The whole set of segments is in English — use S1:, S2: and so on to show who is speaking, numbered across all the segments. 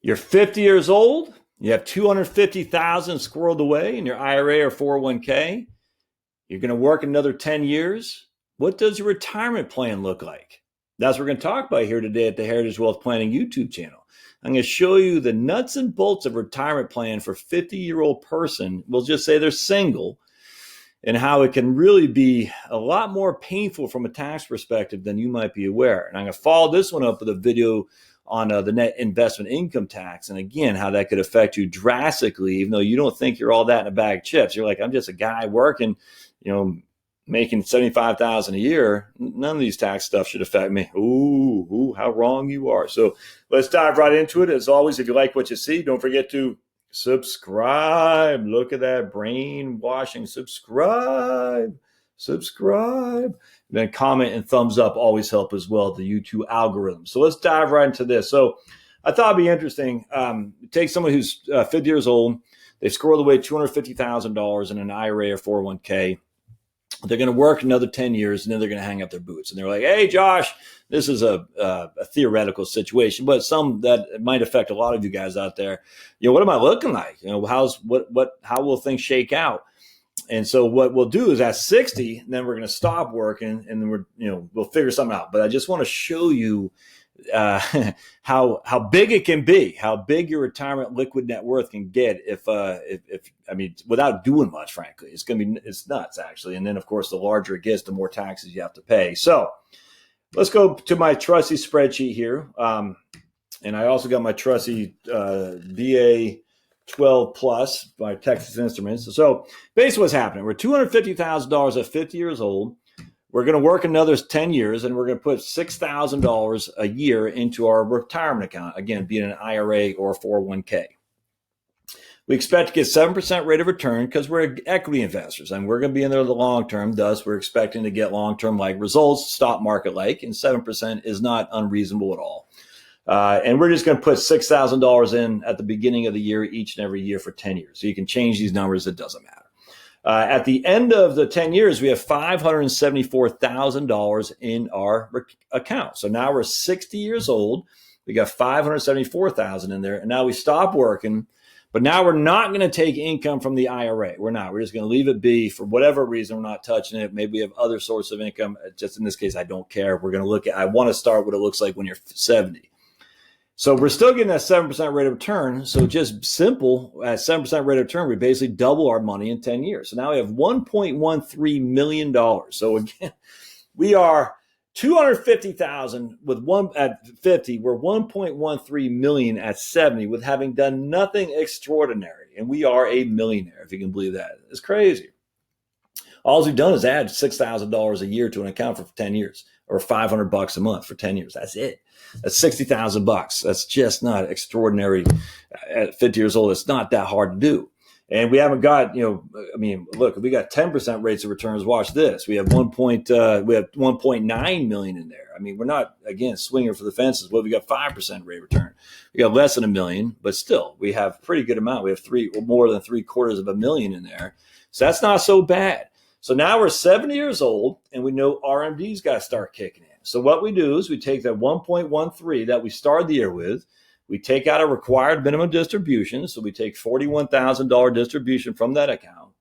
S1: You're 50 years old. You have 250,000 squirreled away in your IRA or 401k. You're going to work another 10 years. What does your retirement plan look like? That's what we're going to talk about here today at the Heritage Wealth Planning YouTube channel. I'm going to show you the nuts and bolts of a retirement plan for a 50-year-old person. We'll just say they're single, and how it can really be a lot more painful from a tax perspective than you might be aware. And I'm going to follow this one up with a video on the net investment income tax. And again, how that could affect you drastically, even though you don't think you're all that in a bag of chips. You're like, I'm just a guy working, making $75,000 a year. None of these tax stuff should affect me. Ooh, how wrong you are. So let's dive right into it. As always, if you like what you see, don't forget to subscribe. Look at that brainwashing. Subscribe. Then comment and thumbs up always help as well, the YouTube algorithm. So let's dive right into this. So I thought it'd be interesting. Take someone who's 50 years old. They've squirreled away $250,000 in an IRA or 401k. They're going to work another 10 years, and then they're going to hang up their boots. And they're like, hey, Josh, this is a theoretical situation, but some that might affect a lot of you guys out there. What am I looking like? How will things shake out? And so what we'll do is at 60, then we're going to stop working, and then we'll figure something out. But I just want to show you how big it can be, how big your retirement liquid net worth can get if without doing much, frankly. It's nuts, actually. And then, of course, the larger it gets, the more taxes you have to pay. So let's go to my trusty spreadsheet here. And I also got my trusty VA 12 plus by Texas Instruments. So basically what's happening, we're $250,000 at 50 years old. We're going to work another 10 years, and we're going to put $6,000 a year into our retirement account, again, being an IRA or 401k. We expect to get 7% rate of return because we're equity investors, and we're going to be in there the long term. Thus, we're expecting to get long-term like results, stock market like, and 7% is not unreasonable at all. And we're just going to put $6,000 in at the beginning of the year, each and every year for 10 years. So you can change these numbers. It doesn't matter. At the end of the 10 years, we have $574,000 in our account. So now we're 60 years old. We got $574,000 in there. And now we stop working. But now we're not going to take income from the IRA. We're not. We're just going to leave it be for whatever reason. We're not touching it. Maybe we have other sources of income. Just in this case, I don't care. We're going to look at, I want to start what it looks like when you're 70. So we're still getting that 7% rate of return. So just simple, at 7% rate of return, we basically double our money in 10 years. So now we have $1.13 million. So again, we are 250,000 with one at 50. We're 1.13 million at 70 with having done nothing extraordinary. And we are a millionaire, if you can believe that. It's crazy. All we've done is add $6,000 a year to an account for 10 years, or $500 a month for 10 years. That's it. That's $60,000. That's just not extraordinary. At 50 years old, it's not that hard to do. And we haven't got, look, we got 10% rates of returns. Watch this. We have 1.9 million in there. We're not, again, swinging for the fences. Well, we got 5% rate of return. We got less than a million, but still, we have a pretty good amount. We have more than 750,000 in there. So that's not so bad. So now we're 70 years old, and we know RMDs got to start kicking in. So what we do is we take that 1.13 that we started the year with, we take out a required minimum distribution. So we take $41,000 distribution from that account,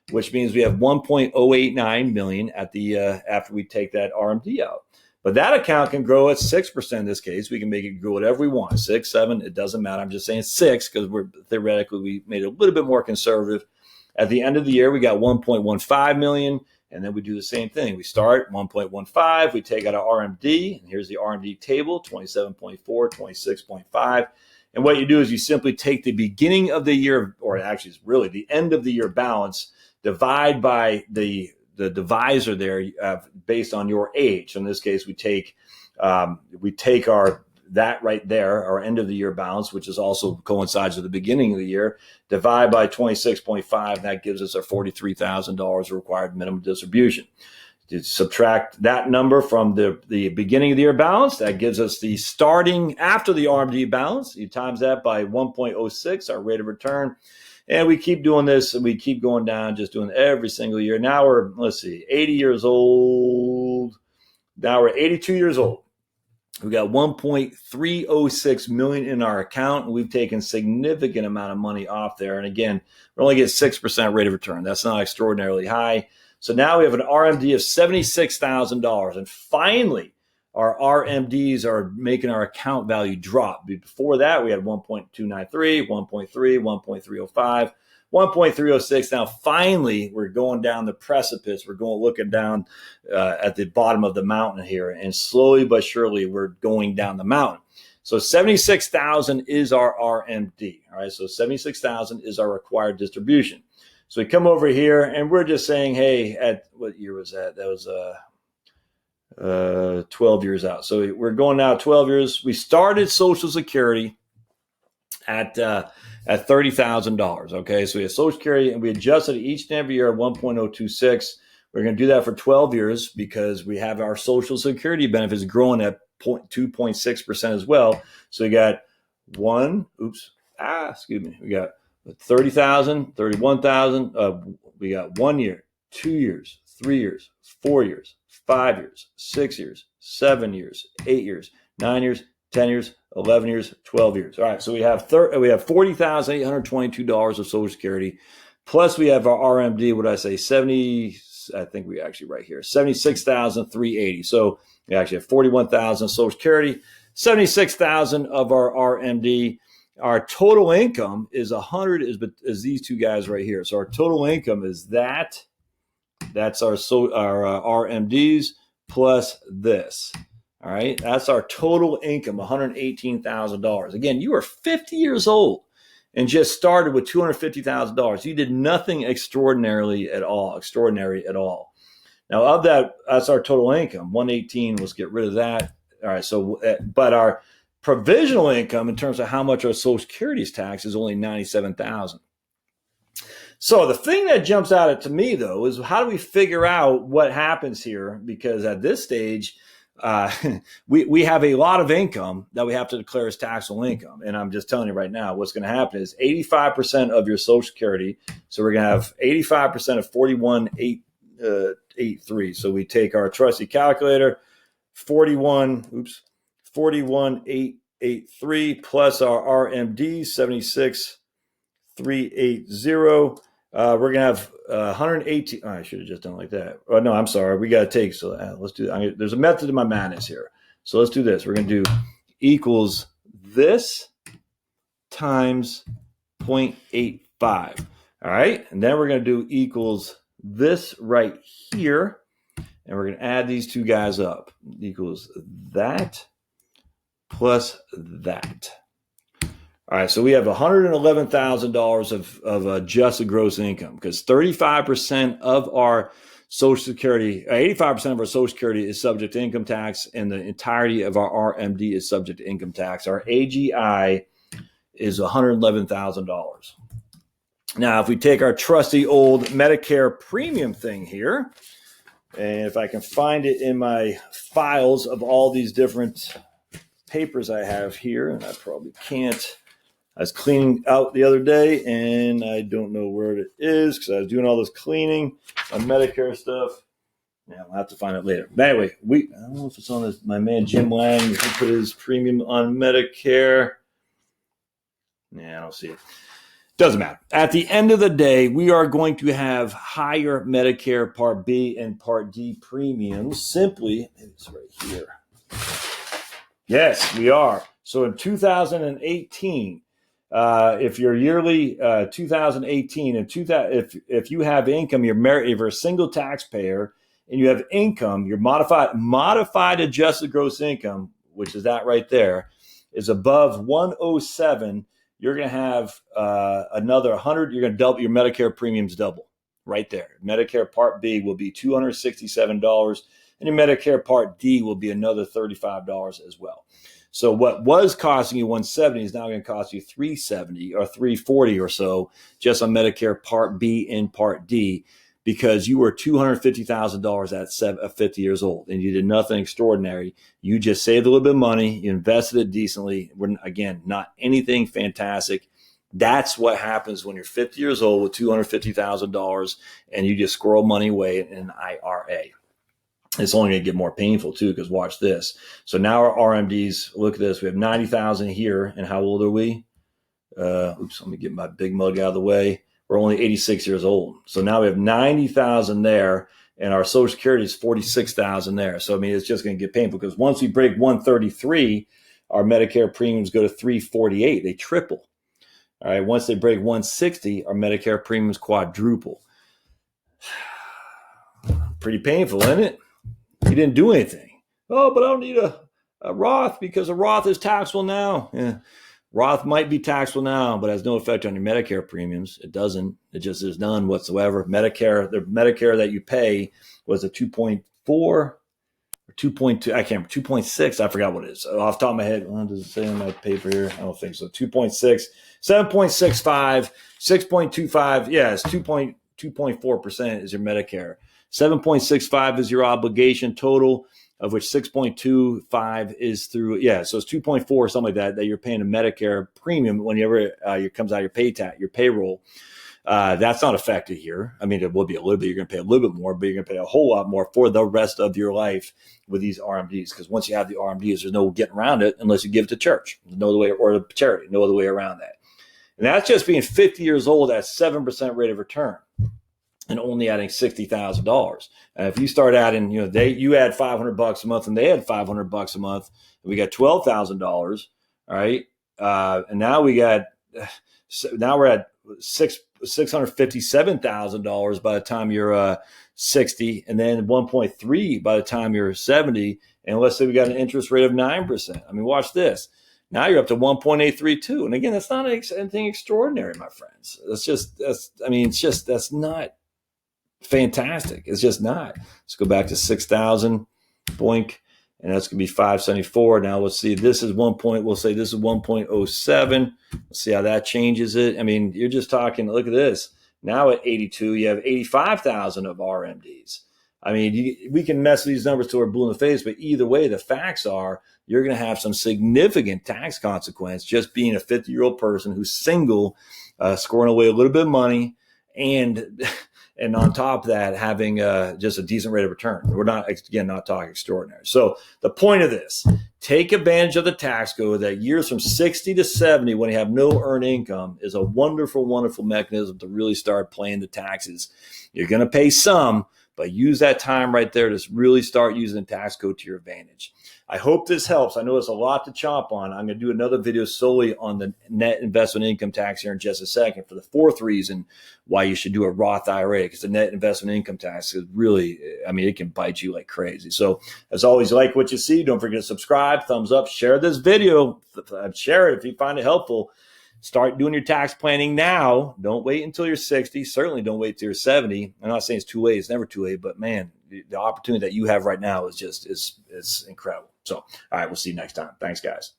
S1: which means we have 1.089 million at the after we take that RMD out. But that account can grow at 6% in this case. We can make it grow whatever we want, 6, 7, it doesn't matter. I'm just saying 6 because we made it a little bit more conservative. At the end of the year, we got 1.15 million. And then we do the same thing. We start 1.15, we take out our RMD, and here's the RMD table, 27.4, 26.5. And what you do is you simply take the beginning of the year, or actually it's really the end of the year balance, divide by the divisor there based on your age. So in this case, we take that right there, our end of the year balance, which is also coincides with the beginning of the year, divide by 26.5, that gives us our $43,000 required minimum distribution. To subtract that number from the beginning of the year balance, that gives us the starting after the RMD balance. You times that by 1.06, our rate of return. And we keep doing this, and we keep going down, just doing every single year. Now we're, 80 years old. Now we're 82 years old. We got 1.306 million in our account, and we've taken significant amount of money off there. And again, we only get 6% rate of return. That's not extraordinarily high. So now we have an RMD of $76,000. And finally, our RMDs are making our account value drop. Before that, we had 1.293, 1.3, 1.305, 1.306. Now, finally, we're going down the precipice. We're looking down at the bottom of the mountain here. And slowly but surely, we're going down the mountain. So 76,000 is our RMD. All right. So 76,000 is our required distribution. So we come over here and we're just saying, hey, at what year was that? That was 12 years out. So we're going now 12 years. We started Social Security at $30,000. Okay. So we have Social Security and we adjusted it each and every year at 1.026. We're going to do that for 12 years because we have our Social Security benefits growing at 2.6% as well. So we got we got 30,000, 31,000. We got 1 year, 2 years, 3 years, 4 years, 5 years, 6 years, 7 years, 8 years, 9 years, 10 years, 11 years, 12 years. All right. So we have $40,822 of Social Security. Plus we have our RMD, what did I say? 70, I think we actually right here, 76,380. So we actually have 41,000 Social Security, 76,000 of our RMD. Our total income is 100 is these two guys right here. So our total income is that. That's our RMDs plus this. All right. That's our total income, $118,000. Again, you are 50 years old and just started with $250,000. You did nothing extraordinary at all. Now, of that, that's our total income. 118. Let's get rid of that. All right. So, but our provisional income in terms of how much our Social Security is taxed is only $97,000. So the thing that jumps out at to me though is how do we figure out what happens here? Because at this stage, we have a lot of income that we have to declare as taxable income. And I'm just telling you right now, what's going to happen is 85% of your Social Security. So we're going to have 85% of 41,883. So we take our trusty calculator, 41,883 plus our RMD, 76,380. We're going to have 118. I should have just done it like that. Oh, no, I'm sorry. We got to take. So let's do that. There's a method to my madness here. So let's do this. We're going to do equals this times 0.85. All right. And then we're going to do equals this right here. And we're going to add these two guys up. Equals that plus that. All right, so we have $111,000 of adjusted gross income because 35% of our Social Security, 85% of our Social Security is subject to income tax, and the entirety of our RMD is subject to income tax. Our AGI is $111,000. Now, if we take our trusty old Medicare premium thing here, and if I can find it in my files of all these different papers I have here, and I probably can't. I was cleaning out the other day, and I don't know where it is because I was doing all this cleaning on Medicare stuff. Yeah, I'll have to find it later. But anyway, I don't know if it's on this. My man Jim Lang, he put his premium on Medicare. Yeah, I don't see it. Doesn't matter. At the end of the day, we are going to have higher Medicare Part B and Part D premiums simply. It's right here. Yes, we are. So in 2018, if you're yearly 2018 and if you have income, if you're a single taxpayer and you have income, your modified adjusted gross income, which is that right there, is above 107. You're going to have another 100. You're going to double your Medicare premiums, double right there. Medicare Part B will be $267, and your Medicare Part D will be another $35 as well. So what was costing you $170 is now going to cost you $370 or $340 or so just on Medicare Part B and Part D because you were $250,000 at 50 years old and you did nothing extraordinary. You just saved a little bit of money. You invested it decently. Again, not anything fantastic. That's what happens when you're 50 years old with $250,000 and you just squirrel money away in an IRA. It's only going to get more painful too, because watch this. So now our RMDs, look at this. We have 90,000 here. And how old are we? Oops, let me get my big mug out of the way. We're only 86 years old. So now we have 90,000 there, and our Social Security is 46,000 there. So, I mean, it's just going to get painful, because once we break 133, our Medicare premiums go to 348. They triple. All right. Once they break 160, our Medicare premiums quadruple. Pretty painful, isn't it? You didn't do anything. Oh, but I don't need a Roth because a Roth is taxable now. Yeah. Roth might be taxable now, but has no effect on your Medicare premiums. It doesn't. It just is none whatsoever. Medicare, the Medicare that you pay was a 2.4 or 2.2. I can't remember. 2.6. I forgot what it is. Off the top of my head, does it say on my paper here? I don't think so. 2.6, 7.65, 6.25. Yeah, it's 2.4% is your Medicare. 7.65 is your obligation total, of which 6.25 is through, so it's 2.4, something like that you're paying a Medicare premium whenever it comes out of your payroll. That's not affected here. I mean, it will be a little bit. You're going to pay a little bit more, but you're going to pay a whole lot more for the rest of your life with these RMDs. Because once you have the RMDs, there's no getting around it unless you give it to church. There's no other way, or to charity, no other way around that. And that's just being 50 years old at 7% rate of return, and only adding $60,000. And if you start adding, you add $500 a month and they had $500 a month, and we got $12,000. All right. And now we're at $657,000 by the time you're 60, and then 1.3 by the time you're 70. And let's say we got an interest rate of 9%. I mean, watch this. Now you're up to 1.832. And again, that's not anything extraordinary, my friends. That's not fantastic. It's just not. Let's go back to 6,000, boink, and that's going to be 574. Now let's see. We'll say this is 1.07. Let's see how that changes it. I mean, you're just talking. Look at this. Now at 82, you have 85,000 of RMDs. I mean, we can mess these numbers till we're blue in the face, but either way, the facts are you're going to have some significant tax consequence just being a 50-year-old person who's single, scoring away a little bit of money, and on top of that, having just a decent rate of return. We're not talking extraordinary. So the point of this, take advantage of the tax code that years from 60 to 70, when you have no earned income, is a wonderful, wonderful mechanism to really start paying the taxes. You're going to pay some, but use that time right there to really start using the tax code to your advantage. I hope this helps. I know it's a lot to chomp on. I'm going to do another video solely on the net investment income tax here in just a second, for the fourth reason why you should do a Roth IRA, because the net investment income tax is really, it can bite you like crazy. So as always, like what you see, don't forget to subscribe, thumbs up, share this video, share it if you find it helpful. Start doing your tax planning now. Don't wait until you're 60. Certainly don't wait till you're 70. I'm not saying it's too late. It's never too late. But, man, the opportunity that you have right now is incredible. So, all right, we'll see you next time. Thanks, guys.